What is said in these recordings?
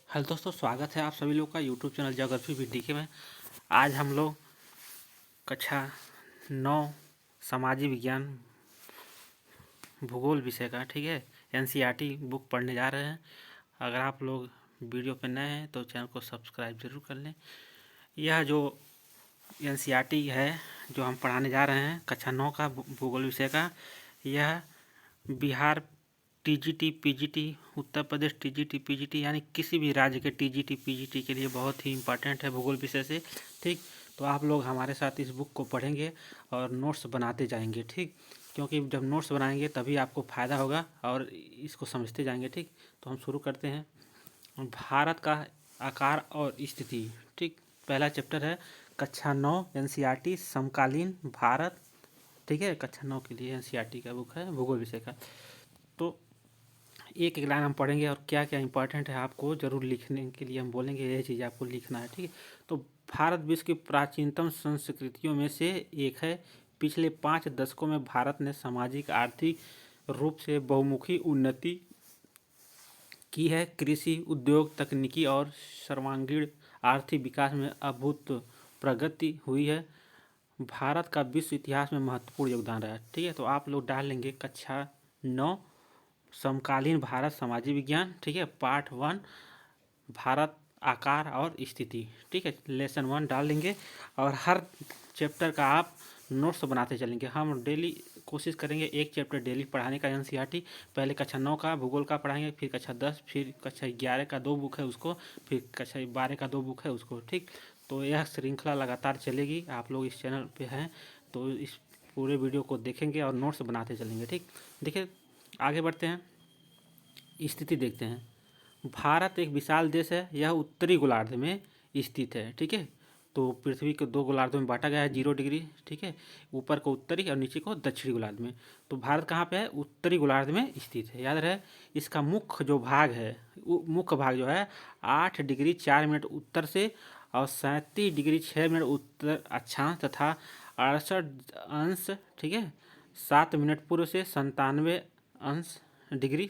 Hello दोस्तों, स्वागत है आप सभी लोग का यूट्यूब चैनल ज्योग्राफी विद में। आज हम लोग कक्षा 9 सामाजिक विज्ञान भूगोल विषय का एनसीईआरटी बुक पढ़ने जा रहे हैं। अगर आप लोग वीडियो पे नए हैं तो चैनल को सब्सक्राइब जरूर कर लें। यह जो एनसीईआरटी है जो हम पढ़ाने जा रहे हैं कक्षा 9 का भूगोल विषय का, यह Bihar TGT PGT, Uttar Pradesh TGT PGT यानी किसी भी राज्य के टीजीटी पीजीटी के लिए बहुत ही इम्पोर्टेंट है भूगोल विषय से। ठीक, तो आप लोग हमारे साथ इस बुक को पढ़ेंगे और नोट्स बनाते जाएंगे। ठीक, क्योंकि जब नोट्स बनाएंगे तभी आपको फ़ायदा होगा और इसको समझते जाएंगे। ठीक, तो हम शुरू करते हैं। भारत का आकार और स्थिति। ठीक, पहला चैप्टर है कक्षा 9 एनसीईआरटी समकालीन भारत। ठीक है, कक्षा 9 के लिए एनसीईआरटी का बुक है भूगोल विषय का। तो एक एक लाइन हम पढ़ेंगे और क्या क्या इंपॉर्टेंट है आपको ज़रूर लिखने के लिए हम बोलेंगे, यही चीज़ आपको लिखना है। ठीक है, तो भारत विश्व की प्राचीनतम संस्कृतियों में से एक है। पिछले 5 दशकों में भारत ने सामाजिक आर्थिक रूप से बहुमुखी उन्नति की है। कृषि, उद्योग, तकनीकी और सर्वांगीण आर्थिक विकास में अभूतपूर्व प्रगति हुई है। भारत का विश्व इतिहास में महत्वपूर्ण योगदान रहा है। ठीक है, तो आप लोग डाल लेंगे कक्षा 9 समकालीन भारत सामाजिक विज्ञान। ठीक है, पार्ट 1 भारत आकार और स्थिति। ठीक है, लेसन 1 डाल लेंगे और हर चैप्टर का आप नोट्स बनाते चलेंगे। हम डेली कोशिश करेंगे एक चैप्टर डेली पढ़ाने का एनसीईआरटी। पहले कक्षा 9 का भूगोल का पढ़ाएंगे, फिर कक्षा 10, फिर कक्षा 11 का 2 बुक है उसको, फिर कक्षा 12 का 2 बुक है उसको। ठीक, तो यह श्रृंखला लगातार चलेगी। आप लोग इस चैनल पे हैं तो इस पूरे वीडियो को देखेंगे और नोट्स बनाते चलेंगे। ठीक, देखिए आगे बढ़ते हैं, स्थिति देखते हैं। भारत एक विशाल देश है। यह उत्तरी गोलार्ध में स्थित है। ठीक है, तो पृथ्वी को 2 गोलार्धों में बांटा गया है 0 डिग्री। ठीक है, ऊपर को उत्तरी और नीचे को दक्षिणी गोलार्ध में। तो भारत कहाँ पे है? उत्तरी गोलार्ध में स्थित है, याद रहे। इसका मुख्य जो भाग है, मुख्य भाग जो है 8 डिग्री 4 मिनट उत्तर से और 37 डिग्री 6 मिनट उत्तर अक्षांश तथा 68 अंश, ठीक है, 7 मिनट पूर्व से 97 अंश डिग्री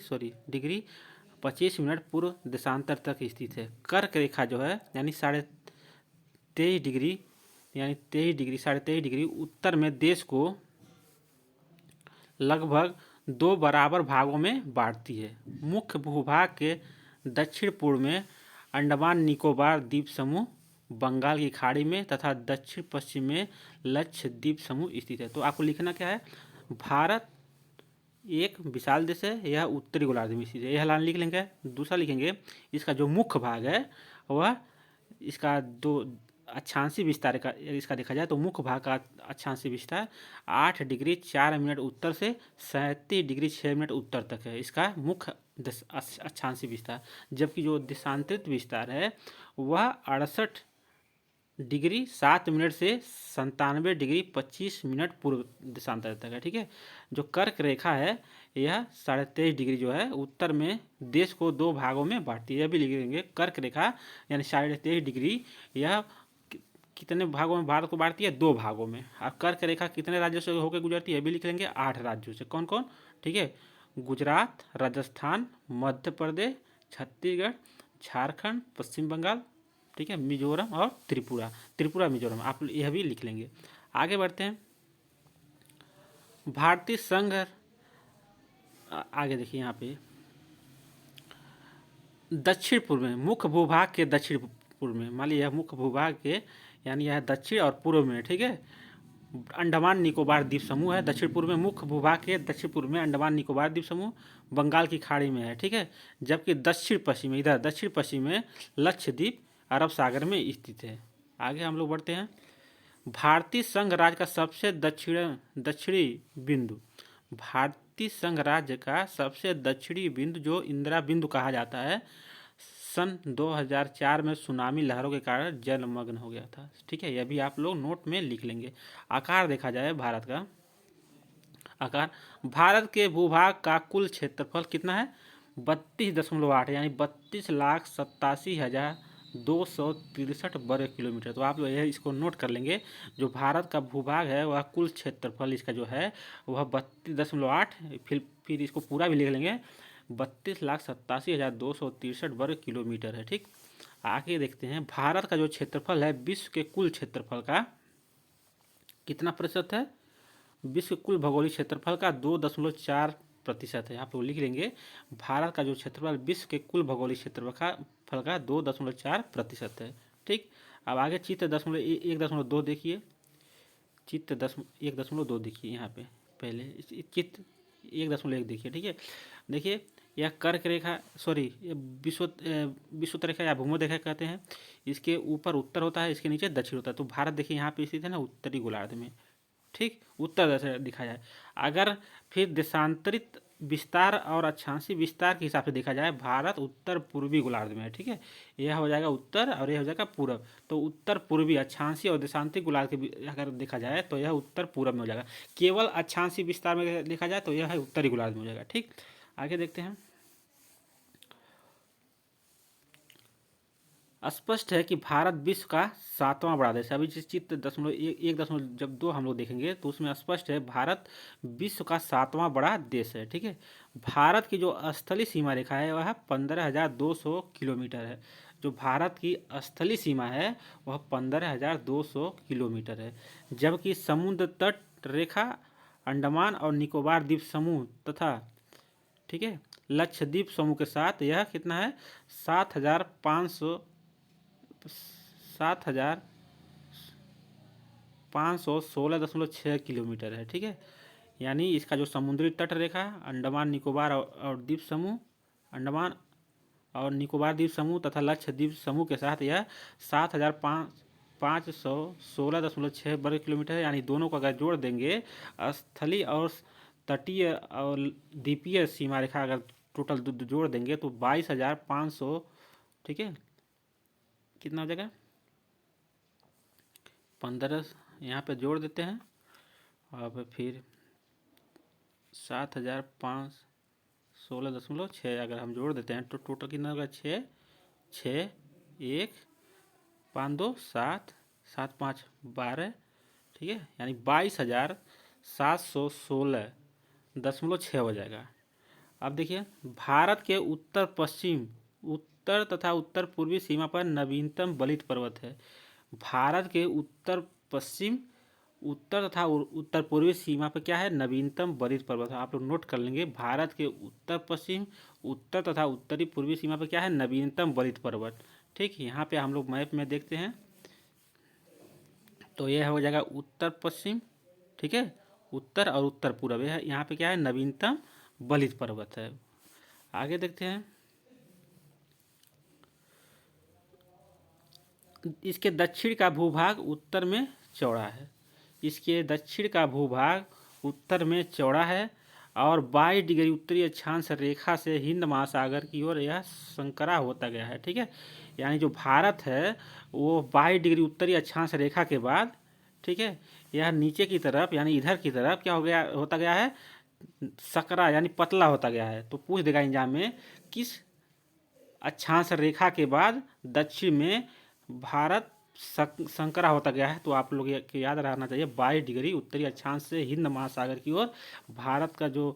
25 मिनट पूर्व देशांतर तक स्थित है। कर्क रेखा जो है यानी 23.5 डिग्री यानी 23.5 डिग्री उत्तर में देश को लगभग 2 बराबर भागों में बांटती है। मुख्य भूभाग के दक्षिण पूर्व में अंडमान निकोबार द्वीप समूह बंगाल की खाड़ी में तथा दक्षिण पश्चिम में लक्षद्वीप समूह स्थित है। तो आपको लिखना क्या है? भारत एक विशाल देश है, यह उत्तरी गोलार्ध में स्थित है। यह लाइन लिख लेंगे। दूसरा लिखेंगे इसका जो मुख्य भाग है वह इसका 2 अक्षांशीय विस्तार का, इसका देखा जाए तो मुख्य भाग का अक्षांशीय विस्तार 8 डिग्री 4 मिनट उत्तर से 37 डिग्री 6 मिनट उत्तर तक है, इसका मुख्य अक्षांशीय विस्तार। जबकि जो देशांतरित विस्तार है वह 68 डिग्री 7 मिनट से 97 डिग्री 25 मिनट पूर्व देशांतर तक है। ठीक है, जो कर्क रेखा है यह 23.5 डिग्री जो है उत्तर में देश को 2 भागों में बांटती है। यह भी लिख देंगे, कर्क रेखा यानी 23.5 डिग्री यह कितने भागों में भारत को बांटती है? 2 भागों में। और कर्क रेखा कितने राज्यों से होकर गुजरती है? भी लिख लेंगे 8 राज्यों से। कौन कौन? ठीक है, गुजरात, राजस्थान, मध्य प्रदेश, छत्तीसगढ़, झारखंड, पश्चिम बंगाल, ठीक है, मिजोरम और त्रिपुरा मिजोरम। आप यह भी लिख लेंगे। आगे बढ़ते हैं। भारतीय संघ, आगे देखिए यहाँ पे दक्षिण पूर्व में, मुख्य भूभाग के दक्षिण पूर्व में, मान लीजिए यह मुख्य भूभाग के यानी यह दक्षिण और पूर्व में, ठीक है, अंडमान निकोबार द्वीप समूह है। दक्षिण पूर्व में मुख्य भूभाग के दक्षिण पूर्व में अंडमान निकोबार द्वीप समूह बंगाल की खाड़ी में है। ठीक है, जबकि दक्षिण पश्चिम में, इधर दक्षिण पश्चिम में लक्षद्वीप अरब सागर में स्थित है। आगे हम लोग बढ़ते हैं। भारतीय संघ राज्य का सबसे दक्षिणी बिंदु, भारतीय संघ राज्य का सबसे दक्षिणी बिंदु जो इंदिरा बिंदु कहा जाता है, सन 2004 में सुनामी लहरों के कारण जलमग्न हो गया था। ठीक है, यह भी आप लोग नोट में लिख लेंगे। आकार देखा जाए भारत का आकार, भारत के भूभाग का कुल क्षेत्रफल कितना है? 32.8 यानी 32,87,263 वर्ग किलोमीटर। तो आप लोग यह इसको नोट कर लेंगे। जो भारत का भूभाग है वह कुल क्षेत्रफल इसका जो है वह 32.8, फिर इसको पूरा भी लिख लेंगे 32,87,263 वर्ग किलोमीटर है। ठीक, आगे देखते हैं भारत का जो क्षेत्रफल है विश्व के कुल क्षेत्रफल का कितना प्रतिशत है? विश्व के कुल भौगोलिक क्षेत्रफल का 2.4% है। आप लोग लिख लेंगे भारत का जो क्षेत्रफल विश्व के कुल भौगोलिक क्षेत्रफल का 2.4% है। ठीक, अब आगे चित्र 1.2 देखिए। चित्र 1.2 देखिए यहाँ पे, पहले चित्र 1.1 देखिए। ठीक है, देखिए यह कर्क रेखा, सॉरी विषुवत रेखा या भूमध्य रेखा कहते हैं। इसके ऊपर उत्तर होता है, इसके नीचे दक्षिण होता है। तो भारत देखिए यहाँ पे स्थित है ना उत्तरी गोलार्ध में। ठीक, उत्तर से दिखा जाए। अगर फिर देशांतरित विस्तार और अक्षांशीय विस्तार के हिसाब से देखा जाए, भारत उत्तर पूर्वी गोलार्ध में है। ठीक है, यह हो जाएगा उत्तर और यह हो जाएगा पूरब। तो उत्तर पूर्वी अक्षांशीय और देशांतरित गोलार्ध के अगर देखा जाए तो यह उत्तर पूरब में हो जाएगा। केवल अक्षांशीय विस्तार में देखा जाए तो यह है उत्तरी गोलार्ध में हो जाएगा। ठीक, आगे देखते हैं। स्पष्ट है कि भारत विश्व का 7वां बड़ा देश है। अभी जिस चित्र 1.2 हम लोग देखेंगे तो उसमें स्पष्ट है भारत विश्व का 7वां बड़ा देश है। ठीक है, भारत की जो स्थलीय सीमा रेखा है वह 15,200 किलोमीटर है। जो भारत की स्थलीय सीमा है वह 15,200 किलोमीटर है, जबकि समुद्र तट रेखा अंडमान और निकोबार द्वीप समूह तथा, ठीक है, लक्षद्वीप समूह के साथ यह कितना है? 7,516.6 किलोमीटर है। ठीक है, यानी इसका जो समुद्री तट रेखा अंडमान निकोबार और द्वीप समूह, अंडमान और निकोबार द्वीप समूह तथा लक्षद्वीप समूह के साथ यह 7,516.6 वर्ग किलोमीटर है। यानी दोनों को अगर जोड़ देंगे, स्थलीय और तटीय और द्वीपीय सीमा रेखा अगर टोटल जोड़ देंगे तो 22,500, ठीक है, कितना हो जाएगा? 15 यहाँ पे जोड़ देते हैं। अब फिर 7,516.6 अगर हम जोड़ देते हैं तो टोटल कितना होगा? 6 6 1 5 2 7 7 5 12, ठीक है, यानी 22,716.6 हो जाएगा। अब देखिए भारत के उत्तर पश्चिम, उत्तर तथा उत्तर पूर्वी सीमा पर नवीनतम बलित पर्वत है। भारत के उत्तर पश्चिम, उत्तर तथा उत्तर पूर्वी सीमा पर क्या है? नवीनतम बलित पर्वत है। आप लोग नोट कर लेंगे, भारत के उत्तर पश्चिम, उत्तर तथा उत्तरी पूर्वी सीमा पर क्या है? नवीनतम बलित पर्वत। ठीक, यहाँ पे हम लोग मैप में देखते हैं तो यह हो जाएगा उत्तर पश्चिम, ठीक है, उत्तर और उत्तर पूर्व, यह यहाँ पे क्या है? नवीनतम बलित पर्वत है। आगे देखते हैं। इसके दक्षिण का भूभाग उत्तर में चौड़ा है। इसके दक्षिण का भूभाग उत्तर में चौड़ा है और 22 डिग्री उत्तरी अक्षांश रेखा से हिंद महासागर की ओर यह संकरा होता गया है। ठीक है, यानी जो भारत है वो 22 डिग्री उत्तरी अक्षांश रेखा के बाद, ठीक है, यह नीचे की तरफ यानी इधर की तरफ क्या हो गया, होता गया है? सकरा यानी पतला होता गया है। तो पूछ देगा एग्जाम में किस अक्षांश रेखा के बाद दक्षिण में भारत संकरा होता गया है, तो आप लोग याद रहना चाहिए 22 डिग्री उत्तरी अक्षांश से हिंद महासागर की ओर भारत का जो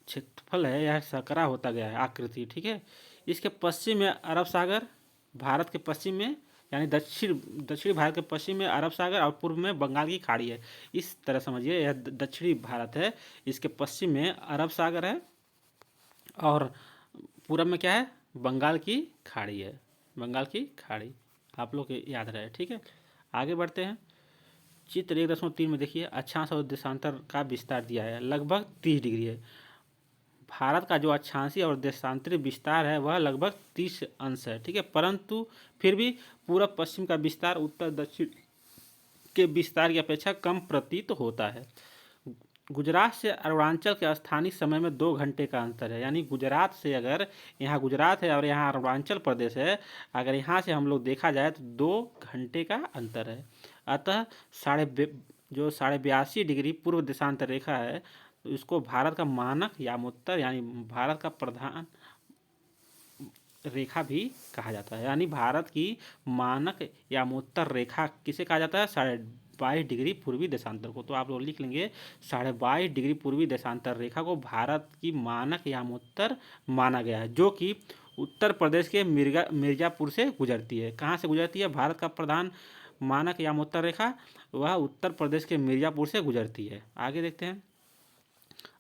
क्षेत्रफल है यह संकरा होता गया है आकृति। ठीक है, इसके पश्चिम में अरब सागर, भारत के पश्चिम में यानी दक्षिणी भारत के पश्चिम में अरब सागर और पूर्व में बंगाल की खाड़ी है। इस तरह समझिए, यह दक्षिणी भारत है, इसके पश्चिम में अरब सागर है और पूरब में क्या है? बंगाल की खाड़ी है, बंगाल की खाड़ी, आप लोग याद रहे। ठीक है, आगे बढ़ते हैं। चित्र 1.3 में देखिए अक्षांश और देशांतर का विस्तार दिया है, लगभग 30 डिग्री है। भारत का जो अक्षांशीय और देशांतरित विस्तार है वह लगभग 30 अंश है। ठीक है, परंतु फिर भी पूरब पश्चिम का विस्तार उत्तर दक्षिण के विस्तार की अपेक्षा कम प्रतीत होता है। गुजरात से अरुणाचल के स्थानीय समय में 2 घंटे का अंतर है। यानी गुजरात से, अगर यहाँ गुजरात है और यहाँ अरुणाचल प्रदेश है, अगर यहाँ से हम लोग देखा जाए तो 2 घंटे का अंतर है। अतः 82.5 डिग्री पूर्व देशांतर रेखा है, तो इसको भारत का मानक यामोत्तर यानी भारत का प्रधान रेखा भी कहा जाता है। यानी भारत की मानक यामोत्तर रेखा किसे कहा जाता है? 22.5 डिग्री पूर्वी देशांतर को। तो आप लोग लिख लेंगे 22.5 डिग्री पूर्वी देशांतर रेखा को भारत की मानक यामोत्तर माना गया है, जो कि उत्तर प्रदेश के मिर्जापुर से गुजरती है। कहाँ से गुजरती है? भारत का प्रधान मानक यामोत्तर रेखा वह उत्तर प्रदेश के मिर्जापुर से गुजरती है। आगे देखते हैं।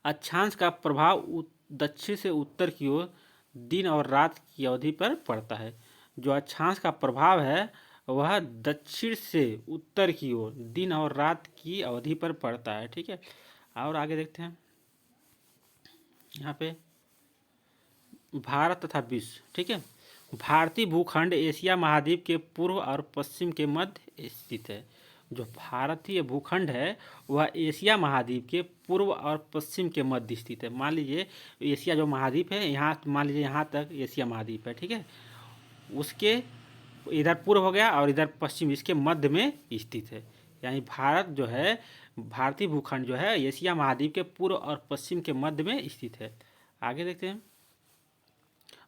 अक्षांश का प्रभाव दक्षिण से उत्तर की ओर दिन और रात की अवधि पर पड़ता है। जो अक्षांश का प्रभाव है वह दक्षिण से उत्तर की ओर दिन और रात की अवधि पर पड़ता है। ठीक है, और आगे देखते हैं। यहाँ पे भारत तथा विश्व। ठीक है, भारतीय भूखंड एशिया महाद्वीप के पूर्व और पश्चिम के मध्य स्थित है। जो भारतीय भूखंड है वह एशिया महाद्वीप के पूर्व और पश्चिम के मध्य स्थित है। मान लीजिए एशिया जो महाद्वीप है, यहाँ मान लीजिए यहाँ तक एशिया महाद्वीप है। ठीक है, उसके इधर पूर्व हो गया और इधर पश्चिम, इसके मध्य में स्थित है। यानी भारत जो है, भारतीय भूखंड जो है एशिया महाद्वीप के पूर्व और पश्चिम के मध्य में स्थित है। आगे देखते हैं।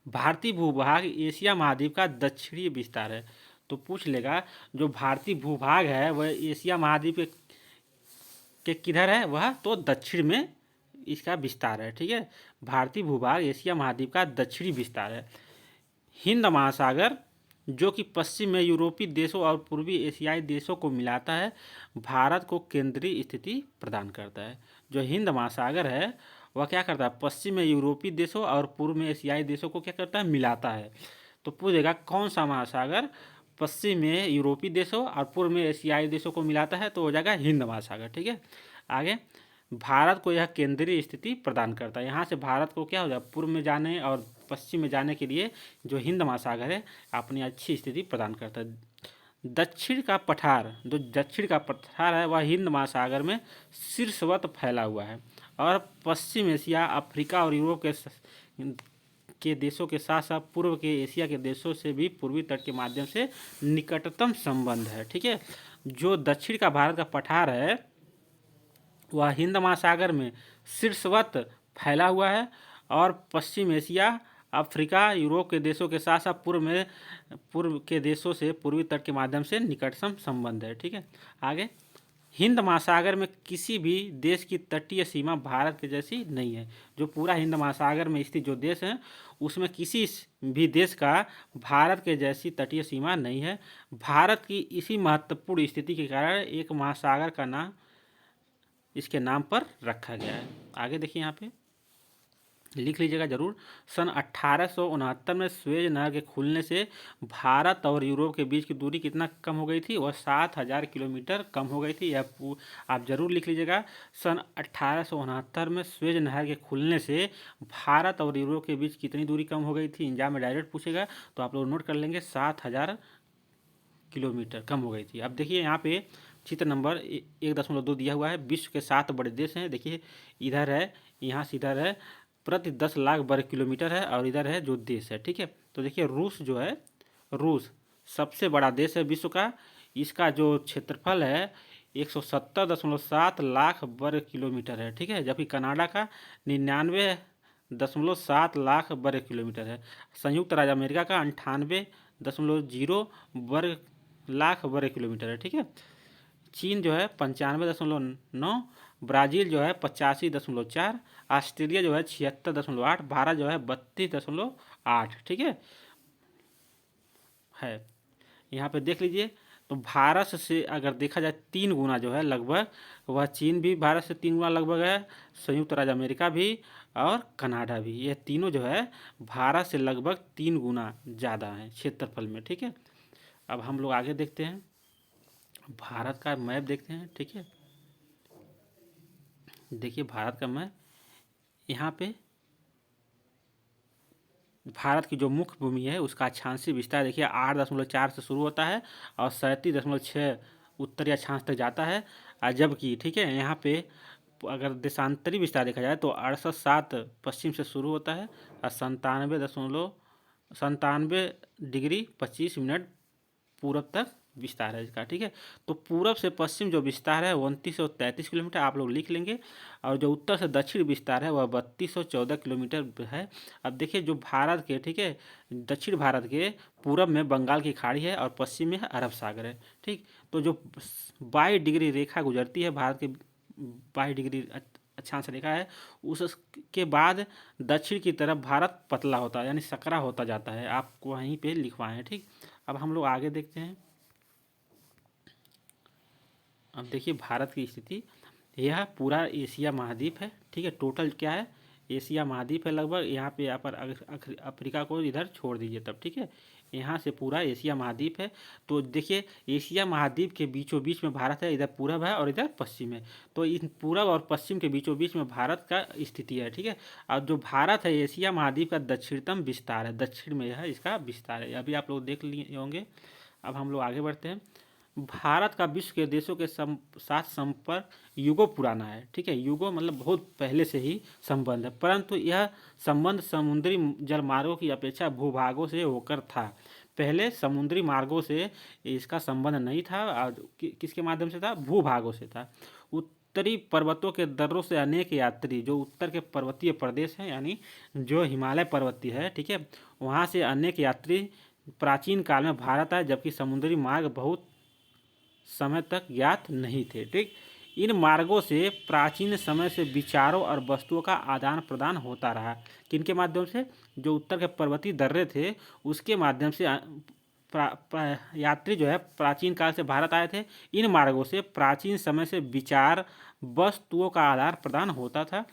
भारतीय भूभाग एशिया महाद्वीप का दक्षिणी विस्तार है। तो पूछ लेगा जो भारतीय भूभाग है वह एशिया महाद्वीप के किधर है? वह तो दक्षिण में इसका विस्तार है। ठीक है, भारतीय भूभाग एशिया महाद्वीप का दक्षिणी विस्तार है। हिंद महासागर जो कि पश्चिम में यूरोपीय देशों और पूर्वी एशियाई देशों को मिलाता है, भारत को केंद्रीय स्थिति प्रदान करता है। जो हिंद महासागर है वह क्या करता है? पश्चिम में यूरोपीय देशों और पूर्व में एशियाई देशों को क्या करता है? मिलाता है। तो पूछेगा कौन सा महासागर पश्चिम में यूरोपीय देशों और पूर्व में एशियाई देशों को मिलाता है? तो हो जाएगा हिंद महासागर। ठीक है, आगे भारत को यह केंद्रीय स्थिति प्रदान करता है। यहाँ से भारत को क्या हो जाए? पूर्व में जाने और पश्चिम में जाने के लिए जो हिंद महासागर है अपनी अच्छी स्थिति प्रदान करता है। दक्षिण का पठार, जो दक्षिण का पठार है वह हिंद महासागर में शीर्षवत फैला हुआ है और पश्चिम एशिया, अफ्रीका और यूरोप के देशों के साथ साथ पूर्व के एशिया के देशों से भी पूर्वी तट के माध्यम से निकटतम संबंध है। ठीक है, जो दक्षिण का भारत का पठार है वह हिंद महासागर में शीर्षवत फैला हुआ है और पश्चिम एशिया, अफ्रीका, यूरोप के देशों के साथ साथ पूर्व के देशों से पूर्वी तट के माध्यम से निकटतम संबंध है। ठीक है, आगे हिंद महासागर में किसी भी देश की तटीय सीमा भारत के जैसी नहीं है। जो पूरा हिंद महासागर में स्थित जो देश है उसमें किसी भी देश का भारत के जैसी तटीय सीमा नहीं है। भारत की इसी महत्वपूर्ण स्थिति के कारण एक महासागर का नाम इसके नाम पर रखा गया है। आगे देखिए, यहाँ पे लिख लीजिएगा जरूर। सन 1869 में स्वेज नहर के खुलने से भारत और यूरोप के बीच की दूरी कितना कम हो गई थी? वह 7000 किलोमीटर कम हो गई थी। यह आप जरूर लिख लीजिएगा। सन 1869 में स्वेज नहर के खुलने से भारत और यूरोप के बीच कितनी दूरी कम हो गई थी? एग्जाम में डायरेक्ट पूछेगा तो आप लोग नोट कर लेंगे 7000 किलोमीटर कम हो गई थी। अब देखिए यहाँ पे चित्र नंबर 1.2 दिया हुआ है। विश्व के 7 बड़े देश हैं। देखिए इधर है, यहाँ से इधर है, प्रति 10 लाख वर्ग किलोमीटर है और इधर है जो देश है। ठीक है, तो देखिए रूस जो है, रूस सबसे बड़ा देश है विश्व का। इसका जो क्षेत्रफल है 170.7 लाख वर्ग किलोमीटर है। ठीक है, जबकि कनाडा का 99.7 लाख वर्ग किलोमीटर है। संयुक्त राज्य अमेरिका का 98.0 लाख वर्ग किलोमीटर है। ठीक है, चीन जो है 95.9, ब्राज़ील जो है 85.4, ऑस्ट्रेलिया जो है 76.8, भारत जो है 32.8। ठीक है, यहाँ पे देख लीजिए। तो भारत से अगर देखा जाए 3 गुना जो है लगभग, वह चीन भी भारत से 3 गुना लगभग है, संयुक्त राज्य अमेरिका भी और कनाडा भी। यह तीनों जो है भारत से लगभग 3 गुना ज़्यादा है क्षेत्रफल में। ठीक है, अब हम लोग आगे देखते हैं, भारत का मैप देखते हैं। ठीक है, देखिए भारत का मैप, यहाँ पे भारत की जो मुख्य भूमि है उसका अक्षांशीय विस्तार देखिए 8.4 से शुरू होता है और 37.6 उत्तरी अक्षांश तक जाता है। जबकि ठीक है, यहाँ पे अगर देशांतरी विस्तार देखा जाए तो 68.7 पश्चिम से शुरू होता है और 97 डिग्री 25 मिनट पूर्व तक विस्तार है इसका, ठीक है। तो पूरब से पश्चिम जो विस्तार है वो 2933 किलोमीटर आप लोग लिख लेंगे, और जो उत्तर से दक्षिण विस्तार है वह 3214 किलोमीटर है। अब देखिए जो भारत के, ठीक है, दक्षिण भारत के पूरब में बंगाल की खाड़ी है और पश्चिम में अरब सागर है, ठीक। तो जो 22 डिग्री रेखा गुजरती है भारत के, 22 डिग्री अक्षांश रेखा है, उसके बाद दक्षिण की तरफ भारत पतला होता है, यानी सकरा होता जाता है। आपको वहीं पे लिखवाएं, ठीक। अब हम लोग आगे देखते हैं। अब देखिए भारत की स्थिति, यह पूरा एशिया महाद्वीप है, ठीक है। टोटल क्या है, एशिया महाद्वीप है लगभग, यहाँ पे यहाँ पर अफ्रीका को इधर छोड़ दीजिए तब, ठीक है। यहाँ से पूरा एशिया महाद्वीप है। तो देखिए एशिया महाद्वीप के बीचों बीच में भारत है, इधर पूरब है और इधर पश्चिम है। तो इन पूरब और पश्चिम के बीचों बीच में भारत का स्थिति है, ठीक है। और जो भारत है एशिया महाद्वीप का दक्षिणतम विस्तार है, दक्षिण में है इसका विस्तार है, अभी आप लोग देख लिए होंगे। अब हम लोग आगे बढ़ते हैं। भारत का विश्व के देशों के साथ संपर्क युगों पुराना है, ठीक है। युगों मतलब बहुत पहले से ही संबंध है, परंतु यह संबंध समुद्री जलमार्गों की अपेक्षा भूभागों से होकर था। पहले समुद्री मार्गों से इसका संबंध नहीं था, और किसके माध्यम से था, भूभागों से था। उत्तरी पर्वतों के दर्रों से अनेक यात्री, जो उत्तर के पर्वतीय प्रदेश हैं यानी जो हिमालय पर्वतीय है, ठीक है, वहाँ से अनेक यात्री प्राचीन काल में भारत आए, जबकि समुद्री मार्ग बहुत समय तक ज्ञात नहीं थे, ठीक। इन मार्गों से प्राचीन समय से विचारों और वस्तुओं का आदान प्रदान होता रहा। किनके माध्यम से, जो उत्तर के पर्वतीय दर्रे थे उसके माध्यम से यात्री जो है प्राचीन काल से भारत आए थे। इन मार्गों से प्राचीन समय से विचार वस्तुओं का आदान प्रदान होता था,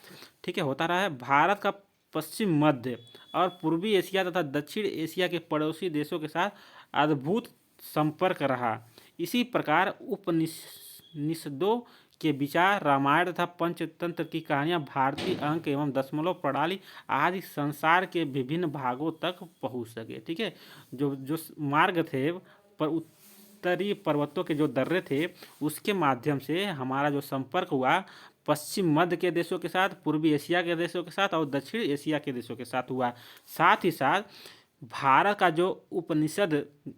ठीक है, होता रहा है। भारत का पश्चिम, मध्य और पूर्वी एशिया तथा दक्षिण एशिया के पड़ोसी देशों के साथ अद्भुत संपर्क रहा। इसी प्रकार उपनिषदों के विचार, रामायण तथा पंचतंत्र की कहानियाँ, भारतीय अंक एवं दशमलव प्रणाली आदि संसार के विभिन्न भागों तक पहुँच सके, ठीक है। जो जो मार्ग थे पर उत्तरी पर्वतों के जो दर्रे थे उसके माध्यम से हमारा जो संपर्क हुआ पश्चिम मध्य के देशों के साथ, पूर्वी एशिया के देशों के साथ और दक्षिण एशिया के देशों के साथ हुआ। साथ ही साथ भारत का जो उपनिषद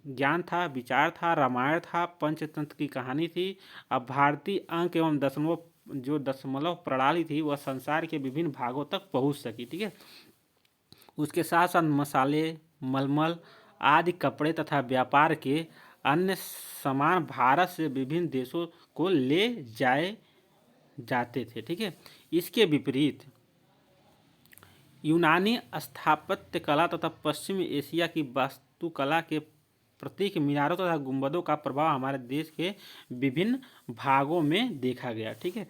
ज्ञान था, विचार था, रामायण था, पंचतंत्र की कहानी थी, अब भारतीय अंक एवं दशमलव प्रणाली थी, वह संसार के विभिन्न भागों तक पहुंच सकी, ठीक है। उसके साथ साथ मसाले, मलमल आदि कपड़े तथा व्यापार के अन्य सामान भारत से विभिन्न देशों को ले जाते थे, ठीक है। इसके विपरीत यूनानी स्थापत्य कला तथा पश्चिमी एशिया की वास्तुकला के प्रतीक मीनारों तथा गुंबदों का प्रभाव हमारे देश के विभिन्न भागों में देखा गया, ठीक है।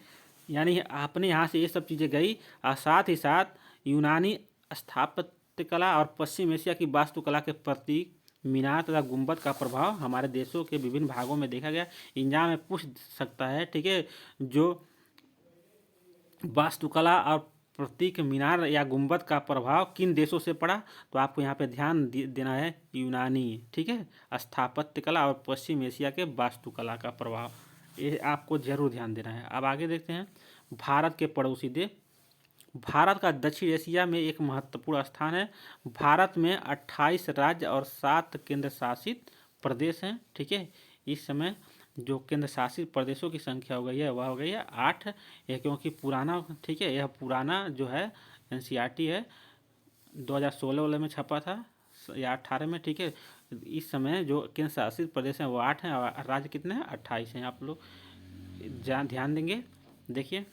यानी आपने यहाँ से ये सब चीज़ें गई, और साथ ही साथ यूनानी स्थापत्य कला और पश्चिम एशिया की वास्तुकला के प्रतीक मीनार तथा गुंबद का प्रभाव हमारे देशों के विभिन्न भागों में देखा गया। एग्जाम में पूछ सकता है, ठीक है, जो वास्तुकला और प्रतीक मीनार या गुंबद का प्रभाव किन देशों से पड़ा, तो आपको यहाँ पे ध्यान देना है यूनानी, ठीक है, स्थापत्य कला और पश्चिम एशिया के वास्तुकला का प्रभाव, ये आपको जरूर ध्यान देना है। अब आगे देखते हैं भारत के पड़ोसी देश। भारत का दक्षिण एशिया में एक महत्वपूर्ण स्थान है। भारत में 28 राज्य और 7 केंद्र शासित प्रदेश हैं, ठीक है। इस समय जो केंद्र शासित प्रदेशों की संख्या हो गई है वह हो गई है 8, यह क्योंकि पुराना, ठीक है, यह पुराना जो है एनसीईआरटी है 2016 में छपा था या 18 में, ठीक है। इस समय जो केंद्र शासित प्रदेश हैं वो 8 हैं और राज्य कितने हैं, 28 हैं। आप लोग ध्यान देंगे। देखिए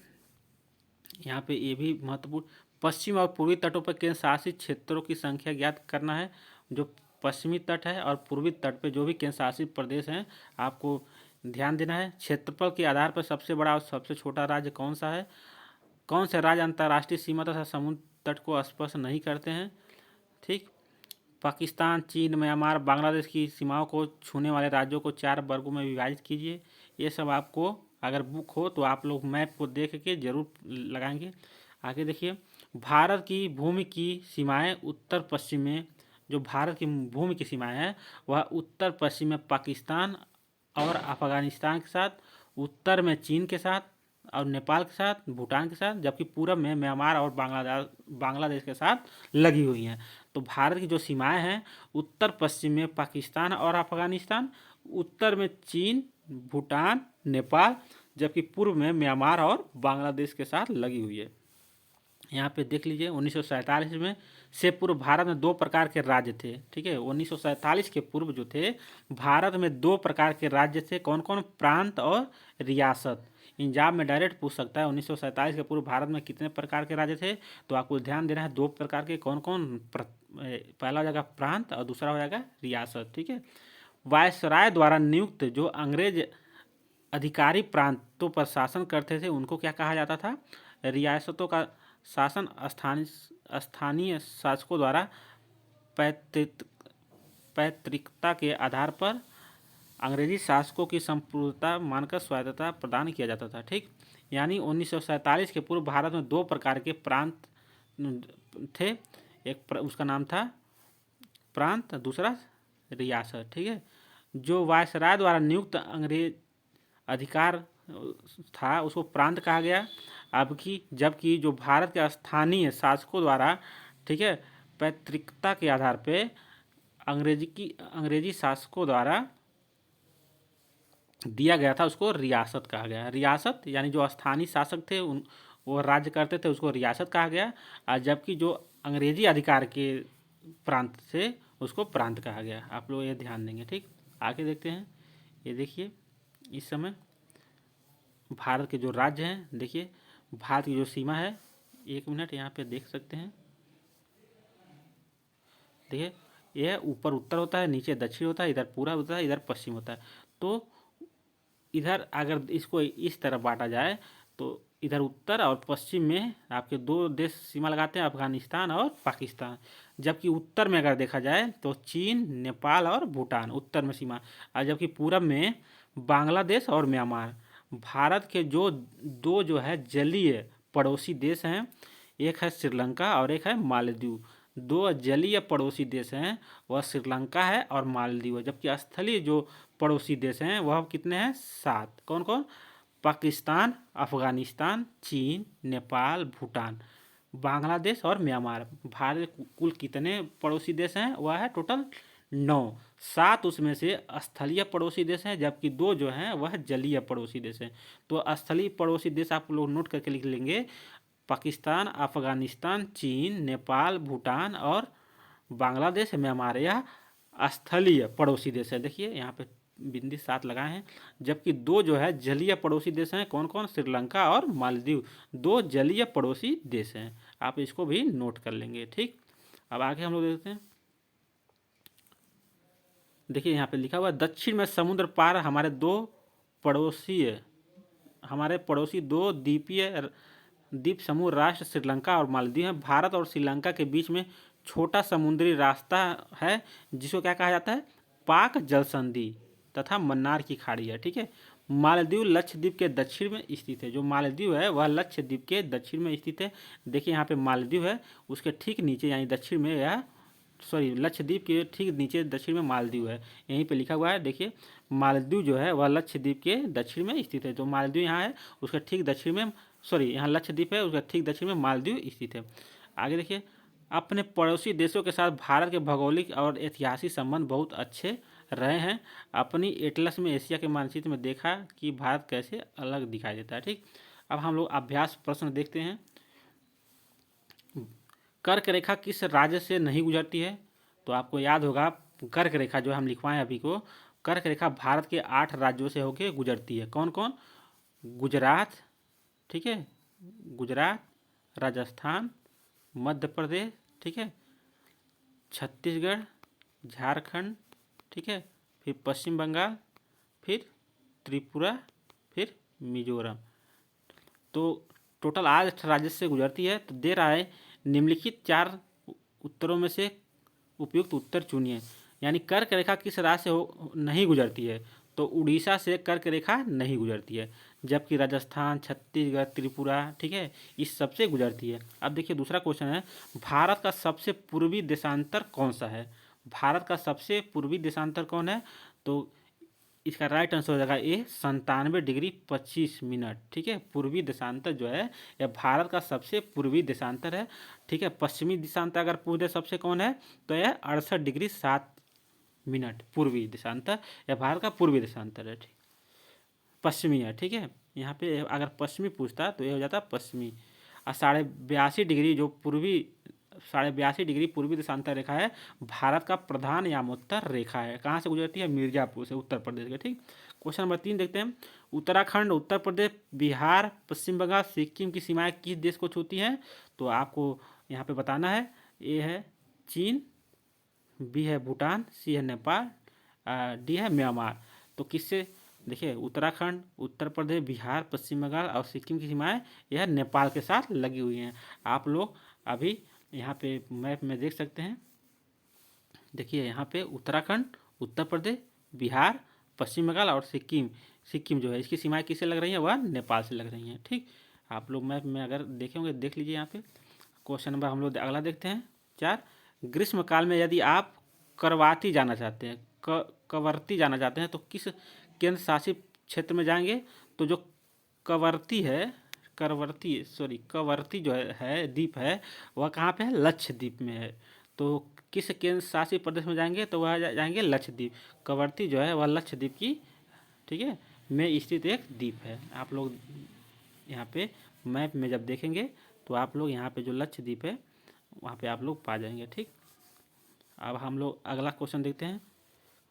यहाँ पे ये भी महत्वपूर्ण, पश्चिम और पूर्वी तटों पर केंद्र शासित क्षेत्रों की संख्या ज्ञात करना है। जो पश्चिमी तट है और पूर्वी तट पे जो भी केंद्र शासित प्रदेश हैं आपको ध्यान देना है। क्षेत्रफल के आधार पर सबसे बड़ा और सबसे छोटा राज्य कौन सा है, कौन से राज्य अंतर्राष्ट्रीय सीमा तथा समुद्र तट को स्पर्श नहीं करते हैं, ठीक। पाकिस्तान, चीन, म्यांमार, बांग्लादेश की सीमाओं को छूने वाले राज्यों को 4 वर्गों में विभाजित कीजिए। ये सब आपको अगर बुक हो तो आप लोग मैप को देख के जरूर लगाएंगे। आगे देखिए भारत की भूमि की सीमाएं उत्तर पश्चिम में, जो भारत की भूमि की सीमाएं हैं वह उत्तर पश्चिम में पाकिस्तान और अफगानिस्तान के साथ, उत्तर में चीन के साथ, और नेपाल के साथ, भूटान के साथ, जबकि पूरब में म्यांमार और बांग्लादेश के साथ लगी हुई हैं। तो भारत की जो सीमाएं हैं, उत्तर पश्चिम में पाकिस्तान और अफगानिस्तान, उत्तर में चीन, भूटान, नेपाल, जबकि पूर्व में म्यांमार और बांग्लादेश के साथ लगी हुई है। यहाँ पे देख लीजिए 1947 में से पूर्व भारत में दो प्रकार के राज्य थे। ठीक है, 1947 के पूर्व जो थे भारत में दो प्रकार के राज्य थे। कौन कौन? प्रांत और रियासत। एग्जाम में डायरेक्ट पूछ सकता है 1947 के पूर्व भारत में कितने प्रकार के राज्य थे, तो आपको ध्यान देना है दो प्रकार के। कौन कौन? पहला हो जाएगा प्रांत और दूसरा हो जाएगा रियासत। ठीक है, वायसराय द्वारा नियुक्त जो अंग्रेज अधिकारी प्रांतों पर शासन करते थे उनको क्या कहा जाता था? रियासतों का शासन स्थानीय शासकों द्वारा पैतृकता के आधार पर अंग्रेजी शासकों की संपूर्णता मानकर स्वायत्तता प्रदान किया जाता था। ठीक, यानी 1947 के पूर्व भारत में दो प्रकार के प्रांत थे। एक उसका नाम था प्रांत, दूसरा रियासत। ठीक है, जो वायसराय द्वारा नियुक्त अंग्रेज अधिकार था उसको प्रांत कहा गया। जबकि जो भारत के स्थानीय शासकों द्वारा, ठीक है, पैतृकता के आधार पे अंग्रेजी शासकों द्वारा दिया गया था उसको रियासत कहा गया। रियासत यानी जो स्थानीय शासक थे वो राज्य करते थे उसको रियासत कहा गया, और जबकि जो अंग्रेजी अधिकार के प्रांत थे उसको प्रांत कहा गया। आप लोग ये ध्यान देंगे। ठीक, आगे देखते हैं। ये देखिए इस समय भारत के जो राज्य हैं, देखिए भारत की जो सीमा है, एक मिनट यहाँ पे देख सकते हैं। देखिए यह ऊपर उत्तर होता है, नीचे दक्षिण होता है, इधर पूरा होता है, इधर पश्चिम होता है। तो इधर अगर इसको इस तरह बांटा जाए तो इधर उत्तर और पश्चिम में आपके दो देश सीमा लगाते हैं, अफगानिस्तान और पाकिस्तान। जबकि उत्तर में अगर देखा जाए तो चीन, नेपाल और भूटान उत्तर में सीमा, और जबकि पूरब में बांग्लादेश और म्यांमार। भारत के जो है जलीय पड़ोसी देश हैं, एक है श्रीलंका और एक है मालदीव। दो जलीय पड़ोसी देश हैं, वह श्रीलंका है और मालदीव है। जबकि स्थलीय जो पड़ोसी देश हैं वह कितने हैं? 7। कौन कौन? पाकिस्तान, अफगानिस्तान, चीन, नेपाल, भूटान, बांग्लादेश और म्यांमार। भारत कुल कितने पड़ोसी देश हैं? वह है टोटल 9। 7 उसमें से स्थलीय पड़ोसी देश हैं, जबकि 2 जो हैं वह जलीय पड़ोसी देश हैं। तो स्थलीय पड़ोसी देश आप लोग नोट करके लिख लेंगे: पाकिस्तान, अफगानिस्तान, चीन, नेपाल, भूटान और बांग्लादेश, म्यांमार। यह स्थलीय पड़ोसी देश है। देखिए यहाँ पे बिंदी 7 लगाए हैं। जबकि 2 जो है जलीय पड़ोसी देश हैं। कौन कौन? श्रीलंका और मालदीव, 2 जलीय पड़ोसी देश हैं। आप इसको भी नोट कर लेंगे। ठीक, अब आगे हम लोग देखते हैं। देखिए यहाँ पे लिखा हुआ है दक्षिण में समुद्र पार हमारे पड़ोसी 2 द्वीप समूह राष्ट्र श्रीलंका और मालदीव हैं। भारत और श्रीलंका के बीच में छोटा समुद्री रास्ता है जिसको क्या कहा जाता है? पाक जल संधि तथा मन्नार की खाड़ी है। ठीक है, मालदीव लक्षद्वीप के दक्षिण में स्थित है। जो मालदीव है वह लक्षद्वीप के दक्षिण में स्थित है। देखिए यहाँ पे मालदीव है, उसके ठीक नीचे यानी दक्षिण में लक्षद्वीप के ठीक नीचे दक्षिण में मालदीव है। यहीं पे लिखा हुआ है। देखिए मालदीव जो है वह लक्षद्वीप के दक्षिण में स्थित है। तो मालदीव यहाँ है, उसके ठीक दक्षिण में यहाँ लक्षद्वीप है, उसका ठीक दक्षिण में मालदीव स्थित है। आगे देखिए, अपने पड़ोसी देशों के साथ भारत के भौगोलिक और ऐतिहासिक संबंध बहुत अच्छे रहे हैं। अपनी एटलस में एशिया के मानचित्र में देखा कि भारत कैसे अलग दिखाई देता है। ठीक, अब हम लोग अभ्यास प्रश्न देखते हैं। कर्क रेखा किस राज्य से नहीं गुजरती है? तो आपको याद होगा कर्क रेखा जो हम लिखवाएं अभी को, कर्क रेखा भारत के 8 राज्यों से होकर गुजरती है। कौन कौन? गुजरात, ठीक है, गुजरात, राजस्थान, मध्य प्रदेश, ठीक है, छत्तीसगढ़, झारखंड, ठीक है, फिर पश्चिम बंगाल, फिर त्रिपुरा, फिर मिजोरम। तो टोटल 8 राज्य से गुजरती है। तो दे रहा है निम्नलिखित 4 उत्तरों में से उपयुक्त उत्तर चुनिए। यानी कर्क रेखा किस राज्य से नहीं गुजरती है? तो उड़ीसा से कर्क रेखा नहीं गुजरती है, जबकि राजस्थान, छत्तीसगढ़, त्रिपुरा, ठीक है, इस सबसे गुजरती है। अब देखिए दूसरा क्वेश्चन है, भारत का सबसे पूर्वी देशांतर कौन सा है? भारत का सबसे पूर्वी देशांतर कौन है? तो इसका राइट आंसर हो जाएगा ए 97 डिग्री 25 मिनट। ठीक है, पूर्वी देशांतर जो है यह भारत का सबसे पूर्वी देशांतर है। ठीक है, पश्चिमी देशांतर अगर पूछे सबसे कौन है तो यह 68 डिग्री 7 मिनट पूर्वी देशांतर, यह भारत का पूर्वी देशांतर है। ठीक, पश्चिमी है। ठीक है, यहाँ पे अगर पश्चिमी पूछता तो ये हो जाता पश्चिमी। और 82.82 डिग्री जो पूर्वी 82.82 डिग्री पूर्वी देशांतर रेखा है भारत का प्रधान यामोत्तर रेखा है। कहाँ से गुजरती है? मिर्जापुर से, उत्तर प्रदेश के। ठीक, क्वेश्चन नंबर 3 देखते हैं। उत्तराखंड, उत्तर प्रदेश, बिहार, पश्चिम बंगाल, सिक्किम की सीमाएं किस देश को छूती हैं? तो आपको यहाँ पे बताना है। ए है चीन, बी है भूटान, सी है नेपाल, डी है म्यांमार। तो किससे? देखिए, उत्तराखंड, उत्तर प्रदेश, बिहार, पश्चिम बंगाल और सिक्किम की सीमाएं यह नेपाल के साथ लगी हुई हैं। आप लोग अभी यहाँ पे मैप में देख सकते हैं। देखिए यहाँ पे उत्तराखंड, उत्तर प्रदेश, बिहार, पश्चिम बंगाल और सिक्किम, सिक्किम जो है इसकी सीमाएं किससे लग रही हैं? वह नेपाल से लग रही हैं। ठीक, आप लोग मैप में अगर देखेंगे देख लीजिए यहाँ पे। क्वेश्चन नंबर हम लोग अगला देखते हैं 4। ग्रीष्म काल में यदि आप करवाती जाना चाहते हैं, कवर्ती जाना चाहते हैं तो किस केंद्र शासित क्षेत्र में जाएंगे? तो जो कवर्ती है, कवर्ती जो है द्वीप है वह कहाँ पे है? लक्षद्वीप में है। तो किस केंद्र शासित प्रदेश में जाएंगे? तो वह जाएंगे लक्षद्वीप। कवर्ती जो है वह लक्षद्वीप की, ठीक है, में स्थित एक द्वीप है। आप लोग यहाँ पे मैप में जब देखेंगे तो आप लोग यहाँ पे जो लक्षद्वीप है वहाँ पे आप लोग पा जाएंगे। ठीक, अब हम लोग अगला क्वेश्चन देखते हैं।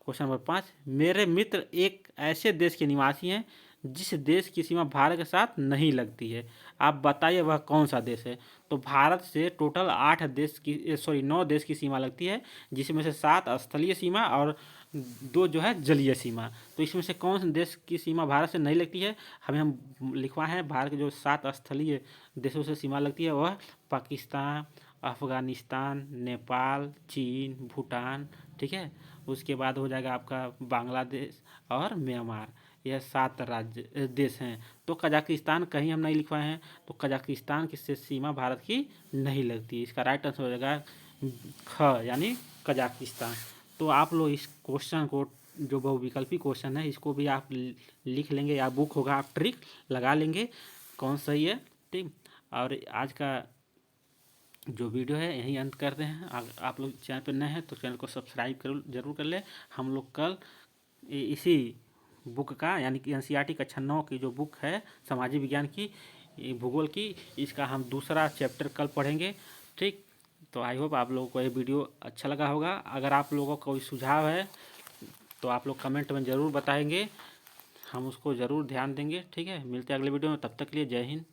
Question number 5। मेरे मित्र एक ऐसे देश के निवासी हैं जिस देश की सीमा भारत के साथ नहीं लगती है। आप बताइए वह कौन सा देश है? तो भारत से टोटल 9 देश की सीमा लगती है, जिसमें से 7 स्थलीय सीमा और 2 जो है जलीय सीमा। तो इसमें से कौन से देश की सीमा भारत से नहीं लगती है? हम लिखवाए हैं भारत के जो 7 स्थलीय देशों से सीमा लगती है वह पाकिस्तान, अफ़गानिस्तान, नेपाल, चीन, भूटान। ठीक है, उसके बाद हो जाएगा आपका बांग्लादेश और म्यांमार। यह 7 राज्य देश हैं। तो कजाकिस्तान कहीं हम नहीं लिखवाए हैं, तो कजाकिस्तान की से सीमा भारत की नहीं लगती। इसका राइट आंसर हो जाएगा ख, यानी कजाकिस्तान। तो आप लोग इस क्वेश्चन को, जो बहुविकल्पी क्वेश्चन है, इसको भी आप लिख लेंगे या बुक होगा आप ट्रिक लगा लेंगे कौन सही है। ठीक, और आज का जो वीडियो है यहीं अंत करते हैं। आप लोग चैनल पर नए हैं तो चैनल को सब्सक्राइब जरूर कर लें। हम लोग कल इसी बुक का, यानी कि एनसीईआरटी कक्षा 9 की जो बुक है सामाजिक विज्ञान की, भूगोल की, इसका हम दूसरा चैप्टर कल पढ़ेंगे। ठीक, तो आई होप आप लोगों को ये वीडियो अच्छा लगा होगा। अगर आप लोगों को कोई सुझाव है तो आप लोग कमेंट में ज़रूर बताएंगे, हम उसको ज़रूर ध्यान देंगे। ठीक है, मिलते हैं अगले वीडियो में, तब तक के लिए जय हिंद।